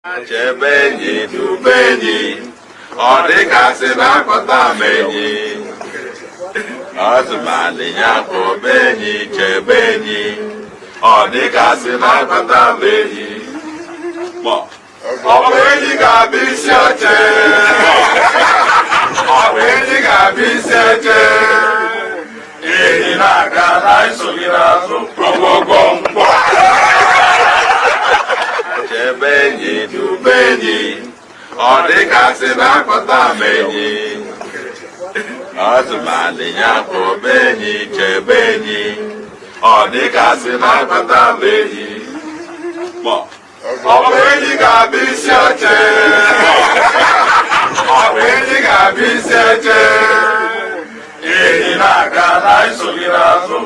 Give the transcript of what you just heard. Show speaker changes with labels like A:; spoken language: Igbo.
A: Chebe enyi dube enyi, ọ dịgasị na-akpọta m enyi. Ọzụmalị ya kpọbe enyi, chebe enyi, ọ dịgasị na-akpọta m enyi. Ọ bụ enyi ga-abụ isi oche, ọ bụ enyi ga-abụ isi oche. Enyi na-aga na isoghị n'azụ gwogwogwo ngwa. Chebe enyi dube enyi, ọ dịgasị na-akpọta m enyi. Ọzụmalị ya kpọbe enyi, chebe enyi, ọ dịgasị na-akpọta m enyi. Ọ bụ enyi ga-abụ isi oche, ọ bụ enyi ga-abụ isi oche. Enyi na-aga na isoghị n'azụ.